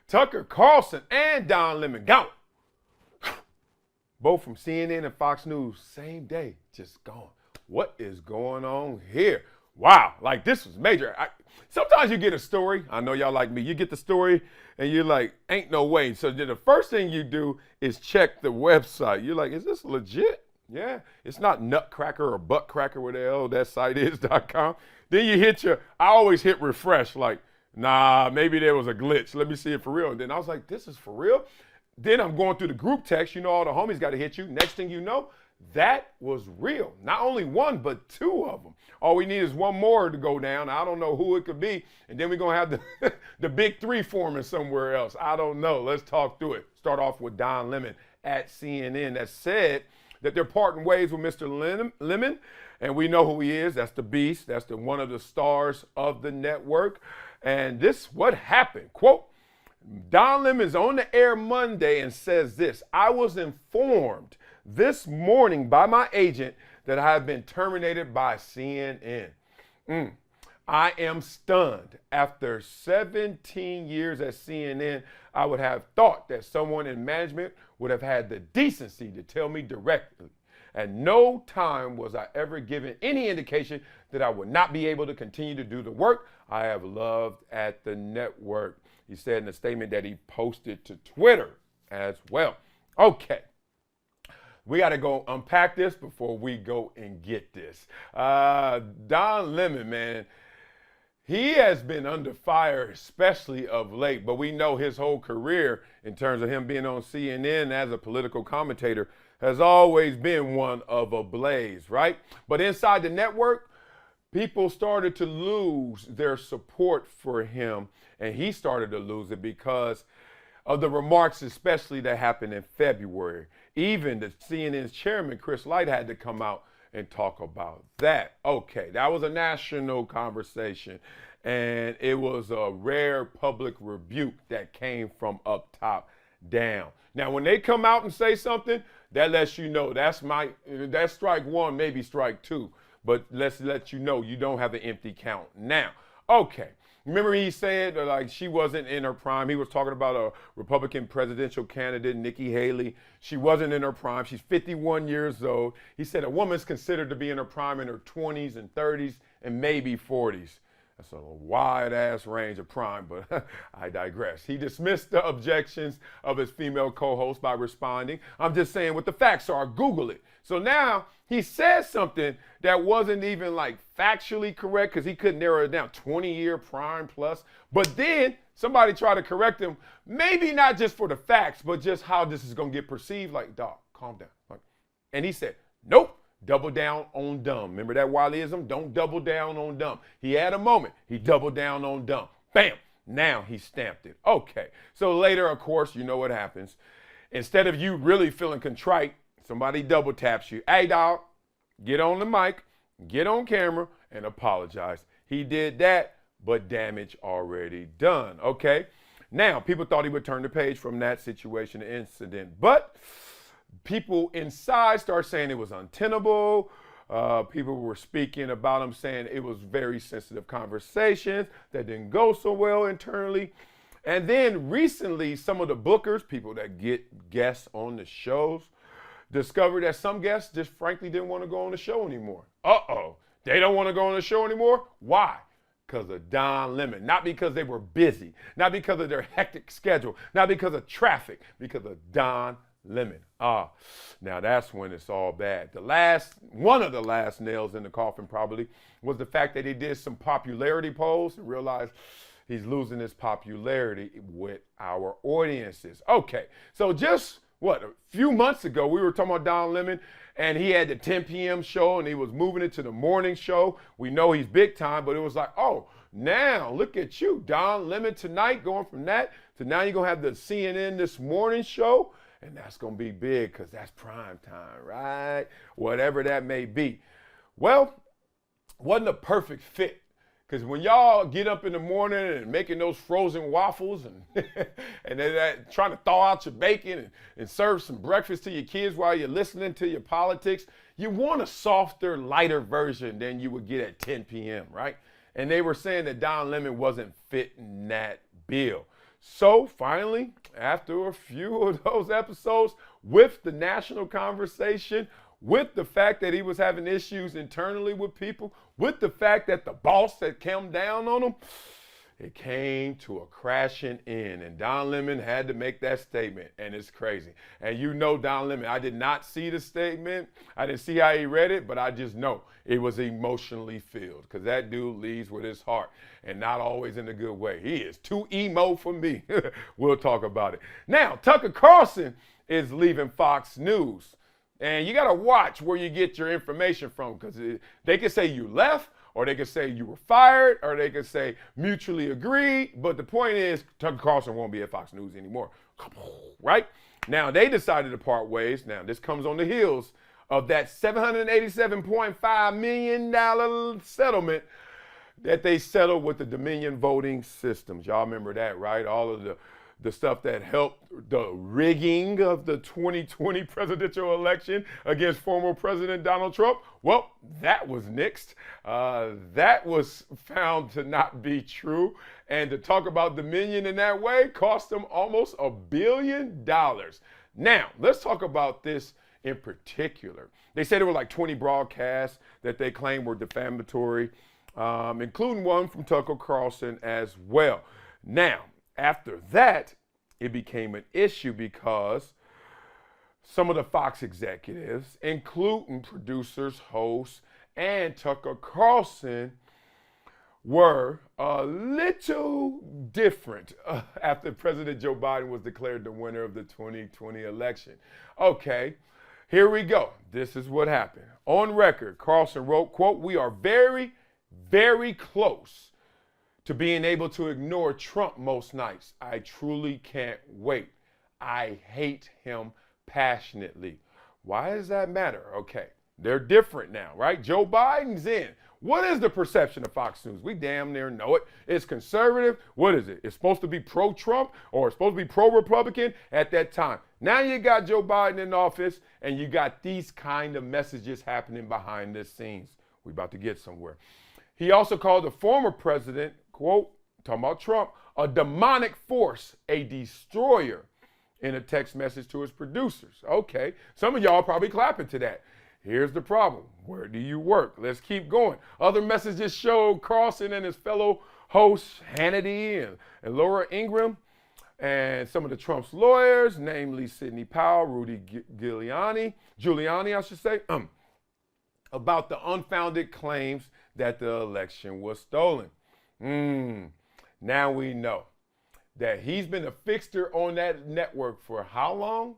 Tucker Carlson and Don Lemon gone. Both from CNN and Fox News, same day, just gone. What is going on here? Wow, like this was major. Sometimes you get a story. I know y'all like me. You get the story and you're like, ain't no way. So the first thing you do is check the website. You're like, is this legit? Yeah, it's not Nutcracker or Buttcracker, where the hell that site is.com. Then you I always hit refresh, like, nah, maybe there was a glitch. Let me see it for real. And then I was like, this is for real? Then I'm going through the group text. You know, all the homies got to hit you. Next thing you know, that was real. Not only one, but two of them. All we need is one more to go down. I don't know who it could be. And then we're going to have the big three forming somewhere else. I don't know. Let's talk through it. Start off with Don Lemon at CNN that said that they're parting ways with Mr. Lemon. And we know who he is. That's the beast. That's one of the stars of the network. And this, what happened? Quote, Don Lemon's on the air Monday and says this: I was informed this morning by my agent that I have been terminated by CNN. I am stunned. After 17 years at CNN, I would have thought that someone in management would have had the decency to tell me directly. At no time was I ever given any indication that I would not be able to continue to do the work I have loved at the network. He said in a statement that he posted to Twitter as well. Okay. We got to go unpack this before we go and get this. Don Lemon, man, he has been under fire, especially of late, but we know his whole career in terms of him being on CNN as a political commentator has always been one of a blaze, right? But inside the network, people started to lose their support for him, and he started to lose it because of the remarks, especially that happened in February. Even the CNN's chairman, Chris Light, had to come out and talk about that. Okay, that was a national conversation, and it was a rare public rebuke that came from up top down. Now, when they come out and say something, that lets you know that's strike one, maybe strike two, but let's let you know you don't have an empty count now. Okay. Remember he said like she wasn't in her prime. He was talking about a Republican presidential candidate, Nikki Haley. She wasn't in her prime. She's 51 years old. He said a woman's considered to be in her prime in her 20s and 30s and maybe 40s. That's a wide-ass range of prime, but I digress. He dismissed the objections of his female co-host by responding, I'm just saying what the facts are. Google it. So now he says something that wasn't even like factually correct because he couldn't narrow it down, 20-year prime plus. But then somebody tried to correct him, maybe not just for the facts, but just how this is going to get perceived. Like, dog, calm down. And he said, nope. Double down on dumb. Remember that Wileyism? Don't double down on dumb. He had a moment. He doubled down on dumb. Bam. Now he stamped it. Okay. So later, of course, you know what happens. Instead of you really feeling contrite, somebody double taps you. Hey, dog, get on the mic, get on camera, and apologize. He did that, but damage already done. Okay. Now, people thought he would turn the page from that situation and incident, but people inside start saying it was untenable. People were speaking about him, saying it was very sensitive conversations that didn't go so well internally. And then recently, some of the bookers, people that get guests on the shows, discovered that some guests just frankly didn't want to go on the show anymore. They don't want to go on the show anymore? Why? Because of Don Lemon. Not because they were busy, not because of their hectic schedule, not because of traffic, because of Don Lemon. Now that's when it's all bad. One of the last nails in the coffin probably was the fact that he did some popularity polls and realized he's losing his popularity with our audiences. Okay, so just a few months ago, we were talking about Don Lemon, and he had the 10 p.m. show, and he was moving it to the morning show. We know he's big time, but it was like, oh, now look at you, Don Lemon tonight, going from that to now you're going to have the CNN This Morning show. And that's going to be big because that's prime time, right? Whatever that may be. Well, wasn't a perfect fit because when y'all get up in the morning and making those frozen waffles and and then trying to thaw out your bacon and serve some breakfast to your kids while you're listening to your politics, you want a softer, lighter version than you would get at 10 p.m., right? And they were saying that Don Lemon wasn't fitting that bill. So finally, after a few of those episodes, with the national conversation, with the fact that he was having issues internally with people, with the fact that the boss had come down on him, it came to a crashing end. And Don Lemon had to make that statement. And it's crazy. And you know Don Lemon, I did not see the statement. I didn't see how he read it, but I just know it was emotionally filled. Because that dude leads with his heart. And not always in a good way. He is too emo for me. We'll talk about it. Now, Tucker Carlson is leaving Fox News. And you got to watch where you get your information from. Because they can say you left, or they could say you were fired, or they could say mutually agreed. But the point is, Tucker Carlson won't be at Fox News anymore. Right? Now, they decided to part ways. Now, this comes on the heels of that $787.5 million settlement that they settled with the Dominion voting systems. Y'all remember that, right? All of the stuff that helped the rigging of the 2020 presidential election against former President Donald Trump. Well, that was nixed. That was found to not be true. And to talk about Dominion in that way cost them almost $1 billion. Now, let's talk about this in particular. They said there were like 20 broadcasts that they claimed were defamatory, including one from Tucker Carlson as well. Now, after that, it became an issue because some of the Fox executives, including producers, hosts, and Tucker Carlson, were a little different after President Joe Biden was declared the winner of the 2020 election. Okay, here we go. This is what happened. On record, Carlson wrote, quote, "We are very, very close to being able to ignore Trump most nights. I truly can't wait. I hate him passionately." Why does that matter? Okay, they're different now, right? Joe Biden's in. What is the perception of Fox News? We damn near know it. It's conservative. What is it? It's supposed to be pro-Trump or it's supposed to be pro-Republican at that time. Now you got Joe Biden in office and you got these kind of messages happening behind the scenes. We're about to get somewhere. He also called the former president, quote, talking about Trump, a demonic force, a destroyer, in a text message to his producers. Okay, some of y'all probably clapping to that. Here's the problem. Where do you work? Let's keep going. Other messages showed Carlson and his fellow hosts, Hannity and Laura Ingraham, and some of the Trump's lawyers, namely Sidney Powell, Rudy Giuliani, about the unfounded claims that the election was stolen. Now we know that he's been a fixture on that network for how long?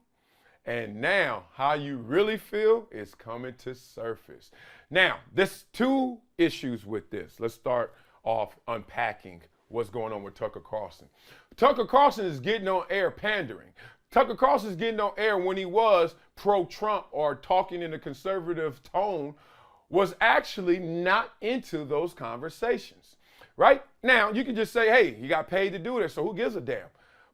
And now how you really feel is coming to surface. Now, there's two issues with this. Let's start off unpacking what's going on with Tucker Carlson. Tucker Carlson is getting on air pandering. Tucker Carlson is getting on air when he was pro-Trump or talking in a conservative tone, was actually not into those conversations, right? Now, you can just say, hey, you got paid to do this, so who gives a damn?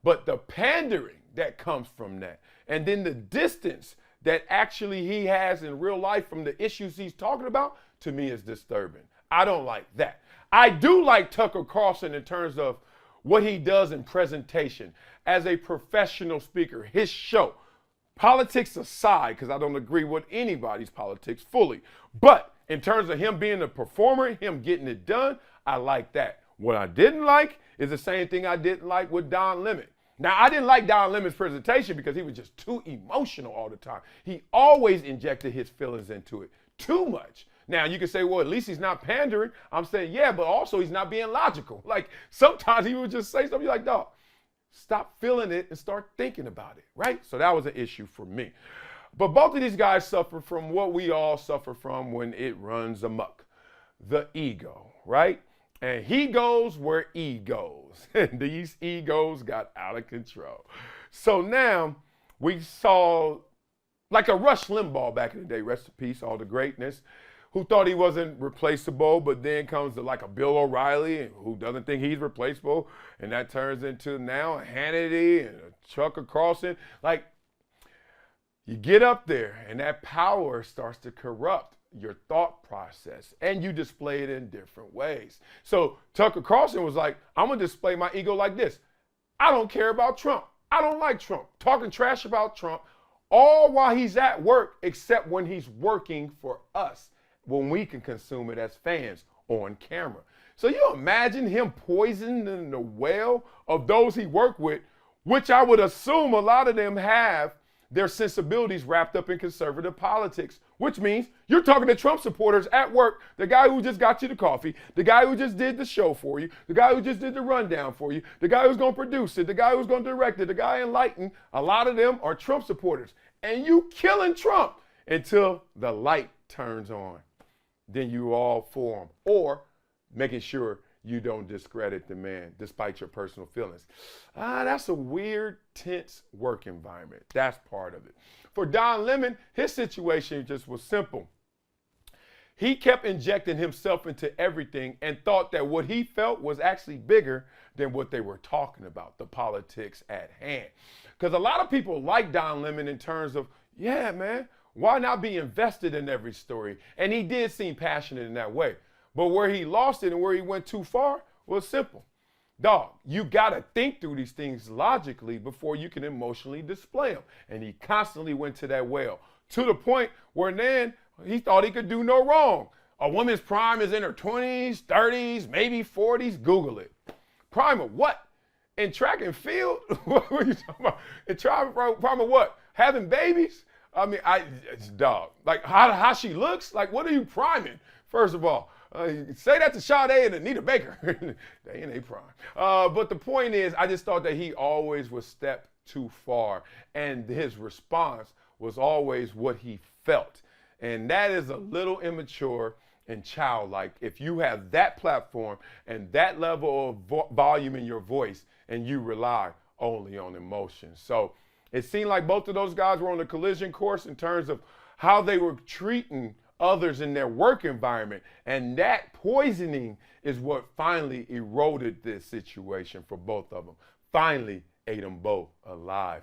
But the pandering that comes from that, and then the distance that actually he has in real life from the issues he's talking about, to me is disturbing. I don't like that. I do like Tucker Carlson in terms of what he does in presentation as a professional speaker, his show. Politics aside, because I don't agree with anybody's politics fully, but in terms of him being a performer, him getting it done, I like that. What I didn't like is the same thing I didn't like with Don Lemon. Now, I didn't like Don Lemon's presentation because he was just too emotional all the time. He always injected his feelings into it, too much. Now, you can say, well, at least he's not pandering. I'm saying, yeah, but also he's not being logical. Like, sometimes he would just say something like, dog, stop feeling it and start thinking about it, right? So that was an issue for me. But both of these guys suffer from what we all suffer from when it runs amok, the ego, right? And he goes where E goes. And these egos got out of control. So now we saw like a Rush Limbaugh back in the day, rest in peace, all the greatness, who thought he wasn't replaceable, but then comes to like a Bill O'Reilly who doesn't think he's replaceable. And that turns into now a Hannity and a Tucker Carlson. Like, you get up there and that power starts to corrupt your thought process and you display it in different ways. So Tucker Carlson was like, I'm gonna display my ego like this. I don't care about Trump. I don't like Trump. Talking trash about Trump, all while he's at work, except when he's working for us, when we can consume it as fans on camera. So you imagine him poisoning the well of those he worked with, which I would assume a lot of them have their sensibilities wrapped up in conservative politics, which means you're talking to Trump supporters at work, the guy who just got you the coffee, the guy who just did the show for you, the guy who just did the rundown for you, the guy who's going to produce it, the guy who's going to direct it, the guy enlightened. A lot of them are Trump supporters. And you killing Trump until the light turns on. Then you all for him, or making sure you don't discredit the man despite your personal feelings. That's a weird, tense work environment. That's part of it. For Don Lemon, his situation just was simple. He kept injecting himself into everything and thought that what he felt was actually bigger than what they were talking about, the politics at hand. Because a lot of people like Don Lemon in terms of, yeah, man, why not be invested in every story? And he did seem passionate in that way. But where he lost it and where he went too far was simple. Dog, you got to think through these things logically before you can emotionally display them. And he constantly went to that well, to the point where then he thought he could do no wrong. A woman's prime is in her 20s, 30s, maybe 40s. Google it. Prime of what? In track and field? What are you talking about? In prime of what? Having babies? I mean, dog. Like how she looks? Like, what are you priming? First of all, say that to Sade and Anita Baker. They ain't a prime. But the point is, I just thought that he always was step too far. And his response was always what he felt. And that is a little immature and childlike if you have that platform and that level of volume in your voice and you rely only on emotion. So it seemed like both of those guys were on a collision course in terms of how they were treating others in their work environment. And that poisoning is what finally eroded this situation for both of them. Finally ate them both alive.